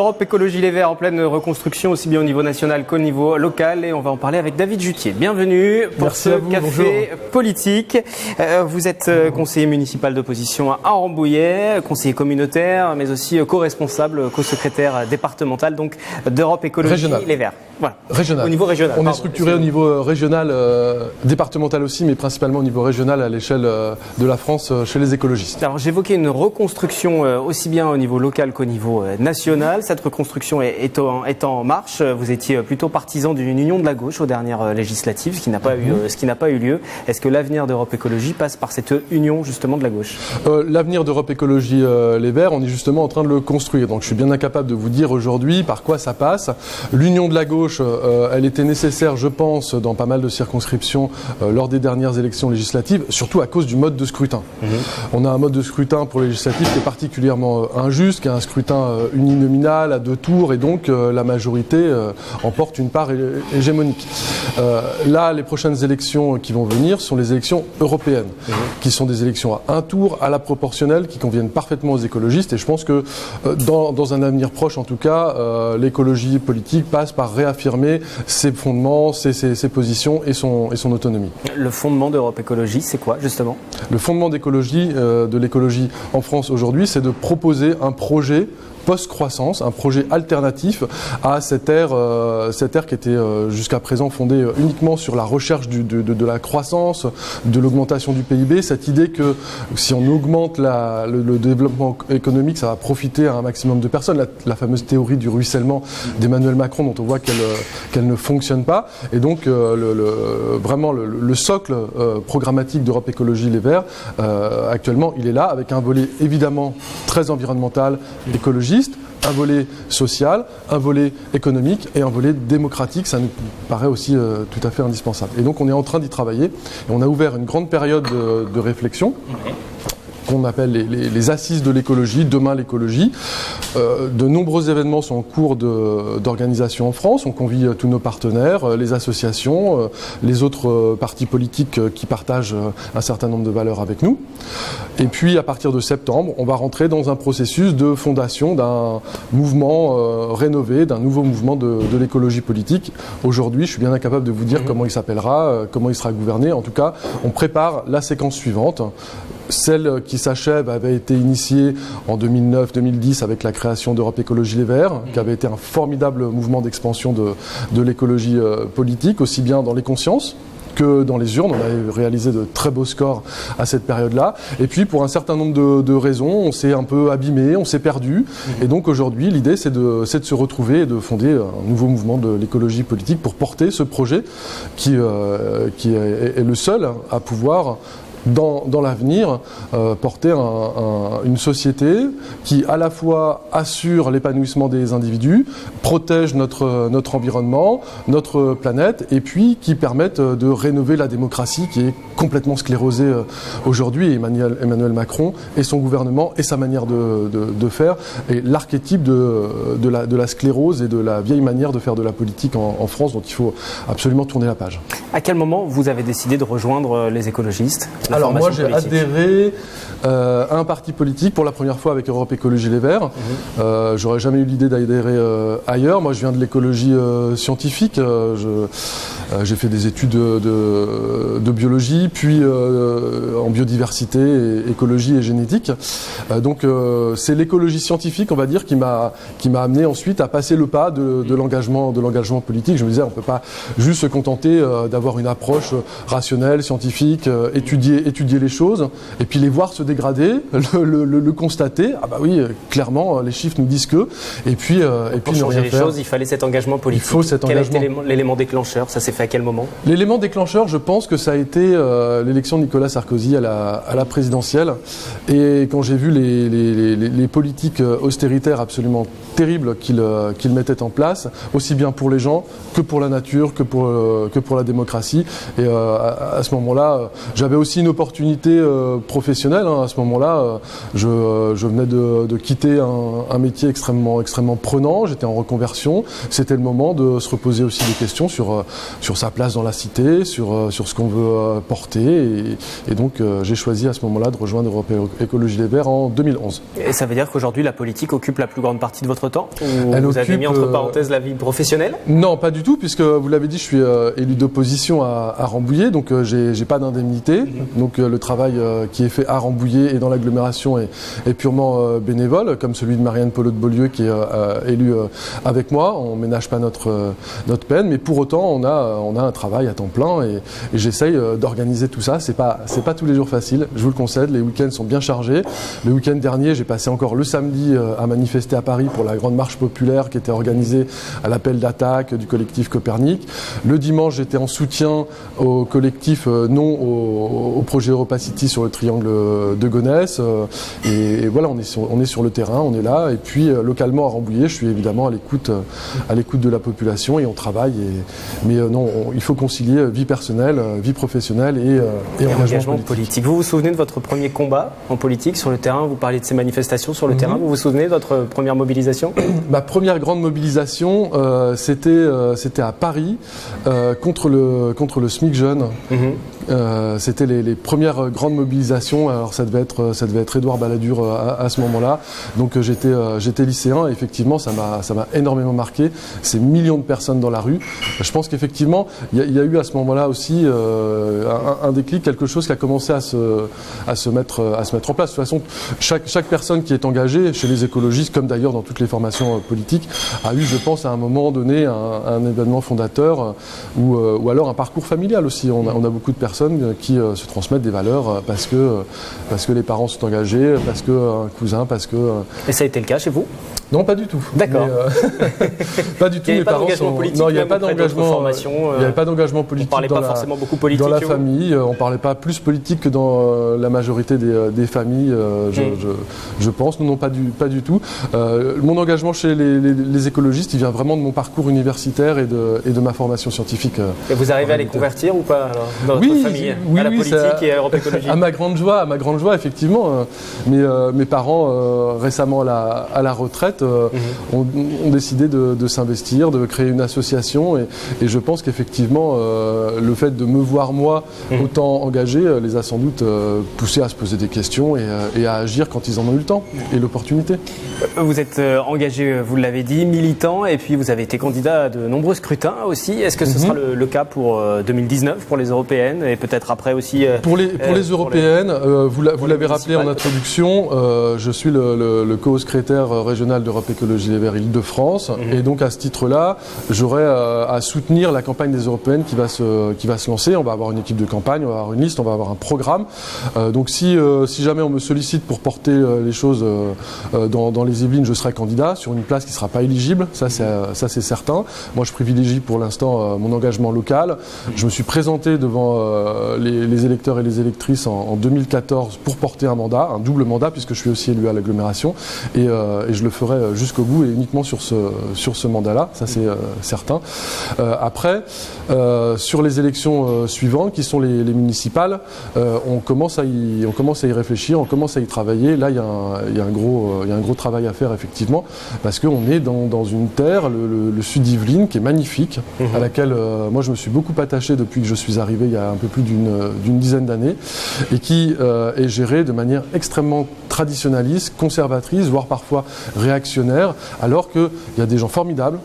Europe Écologie Les Verts en pleine reconstruction, aussi bien au niveau national qu'au niveau local. Et on va en parler avec David Jutier. Bienvenue pour ce café politique. Vous êtes conseiller municipal d'opposition à Rambouillet, conseiller communautaire, mais aussi co-responsable, co-secrétaire départemental donc d'Europe Écologie régional. Les Verts. Voilà. Régional. Au niveau régional. On est structuré au niveau régional, départemental aussi, mais principalement au niveau régional à l'échelle de la France chez les écologistes. Alors j'évoquais une reconstruction aussi bien au niveau local qu'au niveau national. Cette reconstruction est en marche. Vous étiez plutôt partisan d'une union de la gauche aux dernières législatives, ce qui n'a pas eu lieu. Est-ce que l'avenir d'Europe Écologie passe par cette union justement de la gauche ? L'avenir d'Europe Écologie Les Verts, on est justement en train de le construire. Donc je suis bien incapable de vous dire aujourd'hui par quoi ça passe. L'union de la gauche, elle était nécessaire, je pense, dans pas mal de circonscriptions lors des dernières élections législatives, surtout à cause du mode de scrutin. On a un mode de scrutin pour les législatives qui est particulièrement injuste, qui est un scrutin uninominal à 2 tours, et donc la majorité emporte une part hégémonique. Là, les prochaines élections qui vont venir sont les élections européennes, qui sont des élections à 1 tour, à la proportionnelle, qui conviennent parfaitement aux écologistes, et je pense que dans un avenir proche, en tout cas, l'écologie politique passe par réaffirmer ses fondements, ses positions et son autonomie. Le fondement d'Europe Écologie, c'est quoi justement ? Le fondement de l'écologie en France aujourd'hui, c'est de proposer un projet post-croissance, un projet alternatif à cette ère qui était jusqu'à présent fondée uniquement sur la recherche de la croissance, de l'augmentation du PIB, cette idée que si on augmente le développement économique, ça va profiter à un maximum de personnes, la fameuse théorie du ruissellement d'Emmanuel Macron dont on voit qu'elle ne fonctionne pas, et donc vraiment le socle programmatique d'Europe Écologie Les Verts, actuellement il est là, avec un volet évidemment très environnemental, écologiste, un volet social, un volet économique et un volet démocratique. Ça nous paraît aussi tout à fait indispensable. Et donc on est en train d'y travailler. Et on a ouvert une grande période de réflexion qu'on appelle les assises de l'écologie, demain l'écologie. De nombreux événements sont en cours d'organisation en France. On convie tous nos partenaires, les associations, les autres partis politiques qui partagent un certain nombre de valeurs avec nous. Et puis à partir de septembre, on va rentrer dans un processus de fondation d'un mouvement rénové, d'un nouveau mouvement de l'écologie politique. Aujourd'hui, je suis bien incapable de vous dire comment il s'appellera, comment il sera gouverné. En tout cas, on prépare la séquence suivante. Celle qui s'achève avait été initiée en 2009-2010 avec la création d'Europe Écologie Les Verts, qui avait été un formidable mouvement d'expansion de l'écologie politique, aussi bien dans les consciences que dans les urnes. On avait réalisé de très beaux scores à cette période-là. Et puis, pour un certain nombre de raisons, on s'est un peu abîmé, on s'est perdu. Et donc, aujourd'hui, l'idée, c'est de se retrouver et de fonder un nouveau mouvement de l'écologie politique pour porter ce projet qui est le seul à pouvoir dans l'avenir, porter une société qui à la fois assure l'épanouissement des individus, protège notre environnement, notre planète, et puis qui permette de rénover la démocratie qui est complètement sclérosée aujourd'hui. Emmanuel Macron et son gouvernement et sa manière de faire est l'archétype de la sclérose et de la vieille manière de faire de la politique en France, dont il faut absolument tourner la page. À quel moment vous avez décidé de rejoindre les écologistes ? Alors moi j'ai adhéré à un parti politique pour la première fois avec Europe Écologie Les Verts. J'aurais jamais eu l'idée d'adhérer ailleurs. Moi je viens de l'écologie scientifique. J'ai fait des études de biologie, puis en biodiversité, écologie et génétique. Donc c'est l'écologie scientifique, on va dire, qui m'a amené ensuite à passer le pas de l'engagement politique. Je me disais on peut pas juste se contenter d'avoir une approche rationnelle, scientifique, étudier les choses et puis les voir se dégrader, le constater. Ah bah oui, clairement, les chiffres nous disent que. Et puis pour changer les choses, il fallait cet engagement politique. Il faut cet engagement. Quel était l'élément déclencheur ? Ça s'est fait à quel moment ? L'élément déclencheur, je pense que ça a été l'élection de Nicolas Sarkozy à la présidentielle. Et quand j'ai vu les politiques austéritaires absolument terribles qu'il mettait en place, aussi bien pour les gens que pour la nature, que pour la démocratie. Et à ce moment-là, j'avais aussi une opportunité professionnelle. À ce moment-là, je venais de quitter un métier extrêmement prenant. J'étais en reconversion. C'était le moment de se reposer aussi des questions sur sur sa place dans la cité, sur ce qu'on veut porter. Et donc, j'ai choisi à ce moment-là de rejoindre Europe Écologie Les Verts en 2011. Et ça veut dire qu'aujourd'hui, la politique occupe la plus grande partie de votre temps? Vous avez mis entre parenthèses la vie professionnelle? Non, pas du tout, puisque vous l'avez dit, je suis élu d'opposition à Rambouillet, donc j'ai pas d'indemnité. Donc le travail qui est fait à Rambouillet et dans l'agglomération est purement bénévole, comme celui de Marianne Polo de Beaulieu qui est élue avec moi. On ménage pas notre peine, mais pour autant on a un travail à temps plein et j'essaye d'organiser tout ça. C'est pas tous les jours facile, je vous le concède. Les week-ends sont bien chargés. Le week-end dernier, j'ai passé encore le samedi à manifester à Paris pour la grande marche populaire qui était organisée à l'appel d'attaque du collectif Copernic. Le dimanche, j'étais en soutien au collectif non au projet EuropaCity sur le triangle de Gonesse. Et voilà, on est sur le terrain, on est là. Et puis localement à Rambouillet, je suis évidemment à l'écoute de la population et on travaille. Mais non, il faut concilier vie personnelle, vie professionnelle et engagement politique. Vous vous souvenez de votre premier combat en politique sur le terrain? Vous parliez de ces manifestations sur le terrain. Vous vous souvenez de votre première mobilisation? Ma première grande mobilisation, c'était à Paris contre le SMIC jeune. C'était les premières grandes mobilisations. Alors ça devait être Édouard Balladur à ce moment-là. Donc j'étais lycéen et effectivement ça m'a énormément marqué. Ces millions de personnes dans la rue. Je pense qu'effectivement il y a eu à ce moment-là aussi un déclic, quelque chose qui a commencé à se mettre en place. De toute façon, chaque personne qui est engagée chez les écologistes, comme d'ailleurs dans toutes les formations politiques, a eu, je pense, à un moment donné un événement fondateur ou alors un parcours familial aussi. On a beaucoup de personnes qui se transmettent des valeurs parce que les parents sont engagés, parce qu'un cousin, parce que... Et ça a été le cas chez vous? Non, pas du tout. D'accord. Pas du tout. Il n'y avait pas d'engagement politique. Non, il n'y avait pas d'engagement. Il n'y avait pas d'engagement politique. On ne parlait pas forcément beaucoup politique dans la famille. On ne parlait pas plus politique que dans la majorité des familles. Je pense. Non, pas du tout. Mon engagement chez les écologistes, il vient vraiment de mon parcours universitaire et de ma formation scientifique. Et vous arrivez à les convertir ou pas alors, dans votre famille, à la politique et à Europe Écologie? À ma grande joie, effectivement. Mes parents, récemment à la retraite, ont décidé de s'investir, de créer une association et je pense qu'effectivement le fait de me voir moi autant engagé les a sans doute poussés à se poser des questions et à agir quand ils en ont eu le temps et l'opportunité. Vous êtes engagé, vous l'avez dit, militant et puis vous avez été candidat à de nombreux scrutins aussi. Est-ce que ce sera le cas pour 2019, pour les européennes et peut-être après aussi Pour les européennes, vous l'avez rappelé en introduction, je suis le co-secrétaire régional d'Europe Écologie Les Verts Île-de-France et donc à ce titre-là, j'aurai à soutenir la campagne des européennes qui va se lancer. On va avoir une équipe de campagne, on va avoir une liste, on va avoir un programme. Donc si jamais on me sollicite pour porter les choses dans les Yvelines, je serai candidat sur une place qui ne sera pas éligible, ça c'est certain. Moi je privilégie pour l'instant mon engagement local. Je me suis présenté devant les électeurs et les électrices en 2014 pour porter un mandat, un double mandat puisque je suis aussi élu à l'agglomération et je le ferai jusqu'au bout et uniquement sur ce mandat-là, ça c'est certain. Après, sur les élections suivantes qui sont les municipales, on commence à y réfléchir, on commence à y travailler. Là il y a un gros travail à faire effectivement parce qu'on est dans une terre, le sud d'Yvelines qui est magnifique, à laquelle moi je me suis beaucoup attaché depuis que je suis arrivé il y a un peu plus d'une dizaine d'années et qui est gérée de manière extrêmement traditionnaliste, conservatrice, voire parfois réactionnaire, alors qu'il y a des gens formidables.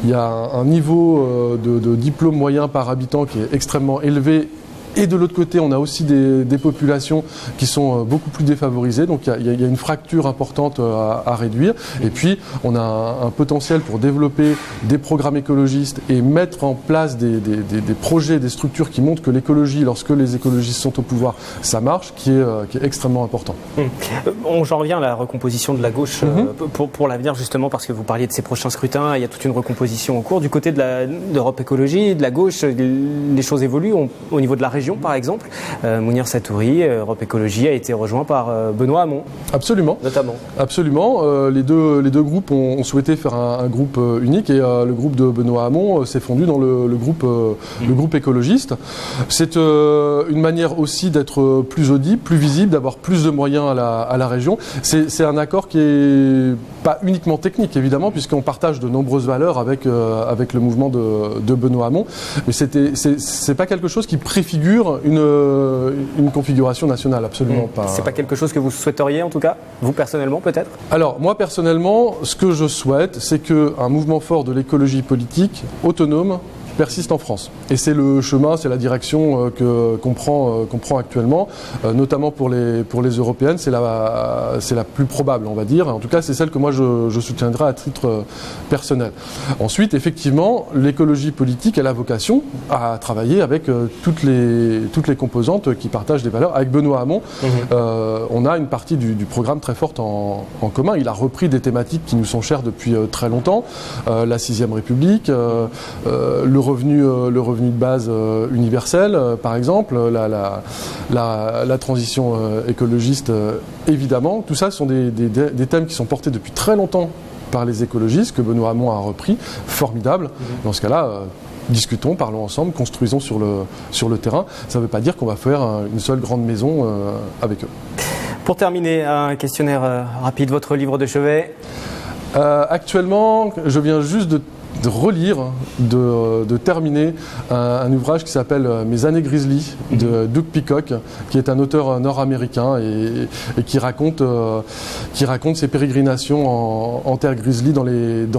Il y a un niveau de diplôme moyen par habitant qui est extrêmement élevé. Et de l'autre côté, on a aussi des populations qui sont beaucoup plus défavorisées. Donc il y a une fracture importante à réduire. Et puis, on a un potentiel pour développer des programmes écologistes et mettre en place des projets, des structures qui montrent que l'écologie, lorsque les écologistes sont au pouvoir, ça marche, qui est extrêmement important. J'en reviens à la recomposition de la gauche pour l'avenir, justement, parce que vous parliez de ces prochains scrutins. Il y a toute une recomposition en cours. Du côté d'Europe Écologie, de la gauche, les choses évoluent au niveau de la région. région, par exemple. Mounir Satouri, Europe Écologie, a été rejoint par Benoît Hamon. Absolument. Notamment. Absolument. Les deux groupes ont souhaité faire un groupe unique et le groupe de Benoît Hamon s'est fondu dans le groupe écologiste. C'est une manière aussi d'être plus audible, plus visible, d'avoir plus de moyens à la région. C'est un accord qui est pas uniquement technique, évidemment, puisqu'on partage de nombreuses valeurs avec le mouvement de Benoît Hamon, mais c'est pas quelque chose qui préfigure une configuration nationale, absolument pas. C'est pas quelque chose que vous souhaiteriez, en tout cas, vous personnellement, peut-être? Alors, moi, personnellement, ce que je souhaite, c'est qu'un mouvement fort de l'écologie politique, autonome, persiste en France. Et c'est le chemin, c'est la direction qu'on prend actuellement, notamment pour les européennes, c'est la plus probable, on va dire. En tout cas, c'est celle que moi je soutiendrai à titre personnel. Ensuite, effectivement, l'écologie politique, elle a vocation à travailler avec toutes les composantes qui partagent des valeurs. Avec Benoît Hamon, on a une partie du programme très forte en commun. Il a repris des thématiques qui nous sont chères depuis très longtemps, la 6e République, le revenu de base universel, par exemple, la transition écologiste, évidemment. Tout ça sont des thèmes qui sont portés depuis très longtemps par les écologistes, que Benoît Hamon a repris. Formidable. Dans ce cas-là, discutons, parlons ensemble, construisons sur le terrain. Ça ne veut pas dire qu'on va faire une seule grande maison avec eux. Pour terminer, un questionnaire rapide, votre livre de chevet? Actuellement, je viens juste de relire, de terminer un ouvrage qui s'appelle Mes années Grizzly de Doug Peacock, qui est un auteur nord-américain et qui raconte ses pérégrinations en terre grizzly dans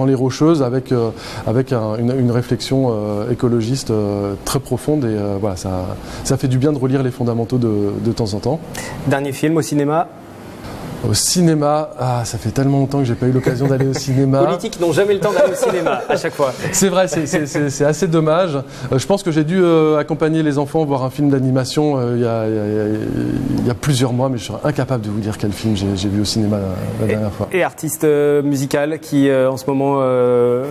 les Rocheuses avec une réflexion écologiste très profonde et voilà, ça fait du bien de relire les fondamentaux de temps en temps. Dernier film au cinéma? Au cinéma, ça fait tellement longtemps que j'ai pas eu l'occasion d'aller au cinéma. Politiques n'ont jamais le temps d'aller au cinéma à chaque fois. C'est vrai, c'est assez dommage. Je pense que j'ai dû accompagner les enfants voir un film d'animation il y a plusieurs mois, mais je serais incapable de vous dire quel film j'ai vu au cinéma la dernière fois. Et artiste musical qui en ce moment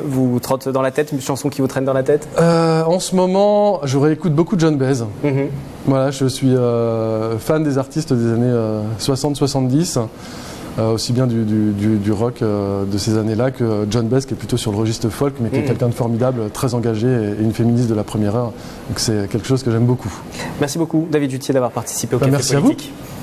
vous trotte dans la tête, une chanson qui vous traîne dans la tête? En ce moment, je réécoute beaucoup de John Baez. Voilà, je suis fan des artistes des années 60-70, aussi bien du rock de ces années-là que John Baez, qui est plutôt sur le registre folk, mais qui est quelqu'un de formidable, très engagé et une féministe de la première heure. Donc c'est quelque chose que j'aime beaucoup. Merci beaucoup, David Juttier, d'avoir participé au Café Politique. Merci à vous.